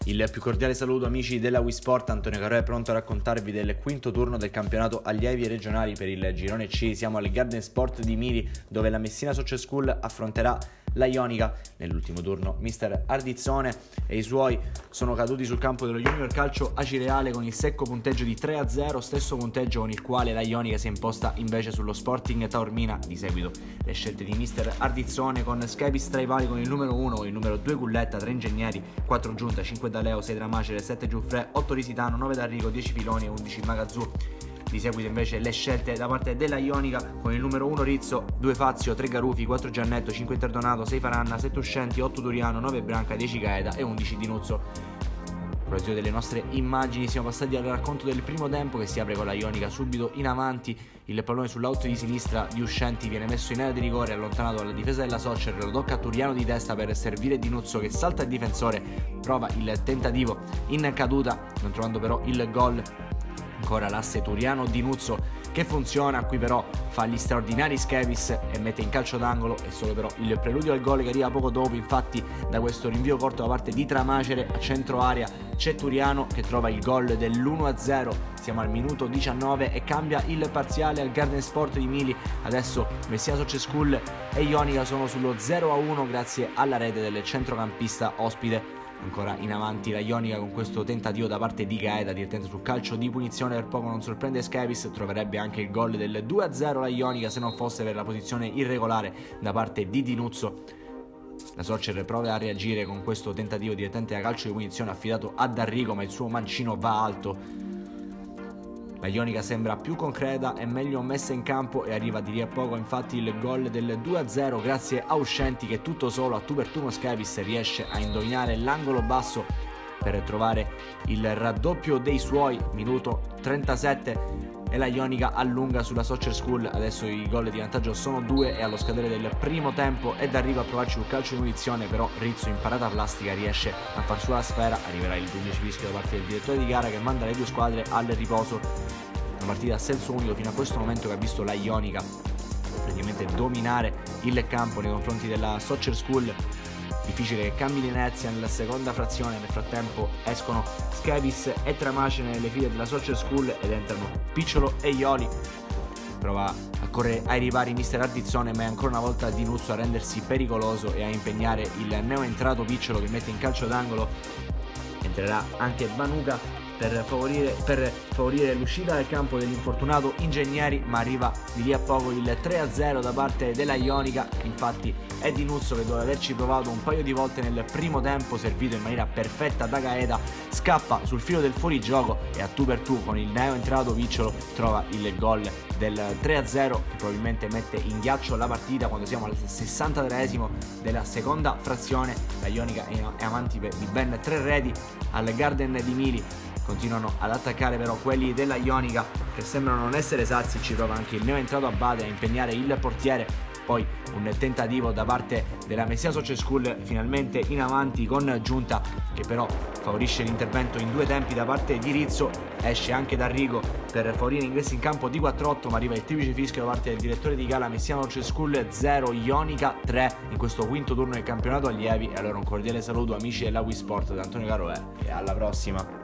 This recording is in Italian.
Il più cordiale saluto amici della Wii Sport, Antonio Caro è pronto a raccontarvi del quinto turno del campionato allievi regionali per il girone C. Siamo al Garden Sport di Mili, dove la Messina Social School affronterà la Ionica. Nell'ultimo turno mister Ardizzone e i suoi sono caduti sul campo dello Junior Calcio Acireale con il secco punteggio di 3-0, stesso punteggio con il quale la Ionica si è imposta invece sullo Sporting Taormina. Di seguito le scelte di mister Ardizzone, con Schepis tra i pali con il numero 1, il numero 2 Gulletta, 3 Ingegneri, 4 Giunta, 5 D'Aleo, 6 Dramacere, 7 Giuffre, 8 Risitano, 9 D'Arrigo, 10 Filoni e 11 Magazzù. Di seguito invece le scelte da parte della Ionica, con il numero 1 Rizzo, 2 Fazio, 3 Garufi, 4 Giannetto, 5 Interdonato, 6 Faranna, 7 Uscenti, 8 Duriano, 9 Branca, 10 Gaeta e 11 Dinuzzo. A proposito delle nostre immagini, siamo passati al racconto del primo tempo, che si apre con la Ionica subito in avanti. Il pallone sull'out di sinistra di Uscenti viene messo in area di rigore, allontanato dalla difesa della Soccer, lo tocca a Turiano di testa per servire Dinuzzo, che salta il difensore, prova il tentativo in caduta, non trovando però il gol. Ancora l'asse Turiano-Dinuzzo che funziona, qui però fa gli straordinari Schepis e mette in calcio d'angolo, e solo però il preludio al gol che arriva poco dopo. Infatti da questo rinvio corto da parte di Tramacere a centro area c'è Turiano che trova il gol dell'1-0. Siamo al minuto 19 e cambia il parziale al Garden Sport di Mili. Adesso Messina Social School e Ionica sono sullo 0-1 grazie alla rete del centrocampista ospite. Ancora in avanti la Ionica con questo tentativo da parte di Gaeta, direttamente sul calcio di punizione. Per poco non sorprende Schepis, troverebbe anche il gol del 2-0 la Ionica se non fosse per la posizione irregolare da parte di Dinuzzo. La Soccer prova a reagire con questo tentativo direttamente da calcio di punizione affidato a D'Arrigo, ma il suo mancino va alto. La Ionica sembra più concreta e meglio messa in campo, e arriva di lì a poco infatti il gol del 2-0 grazie a Uscenti, che tutto solo a tu per tu Schepis riesce a indovinare l'angolo basso per trovare il raddoppio dei suoi. Minuto 37 e la Ionica allunga sulla Soccer School. Adesso i gol di vantaggio sono 2 e allo scadere del primo tempo è D'Arrigo a provarci sul calcio di munizione, però Rizzo in parata plastica riesce a far sua la sfera. Arriverà il 15 fischio da parte del direttore di gara, che manda le due squadre al riposo. Una partita a senso unico fino a questo momento, che ha visto la Ionica praticamente dominare il campo nei confronti della Soccer School. Difficile che cambi l'inerzia nella seconda frazione. Nel frattempo escono Schepis e Tramacere nelle file della Social School ed entrano Picciolo e Ioli. Prova a correre ai ripari mister Ardizzone, ma è ancora una volta Dinuzzo a rendersi pericoloso e a impegnare il neoentrato Picciolo, che mette in calcio d'angolo. Entrerà anche Banuga per favorire l'uscita dal campo dell'infortunato Ingegneri, ma arriva di lì a poco il 3-0 da parte della Ionica. Infatti è Dinuzzo che, dopo averci provato un paio di volte nel primo tempo, servito in maniera perfetta da Gaeta, scappa sul filo del fuorigioco e a tu per tu con il neo entrato Picciolo trova il gol del 3-0, che probabilmente mette in ghiaccio la partita quando siamo al 63esimo della seconda frazione. La Ionica è avanti di ben 3 reti al Garden di Mili. Continuano ad attaccare però quelli della Ionica, che sembrano non essere sazi. Ci prova anche il neoentrato Abate a impegnare il portiere. Poi un tentativo da parte della Messina Social School, finalmente in avanti con Giunta, che però favorisce l'intervento in due tempi da parte di Rizzo. Esce anche D'Arrigo per favorire ingressi in campo di 4-8, ma arriva il triplice fischio da parte del direttore di gara. Messina Social School 0, Ionica 3 in questo quinto turno del campionato allievi. E allora un cordiale saluto amici della Wii Sport da Antonio Caro e alla prossima.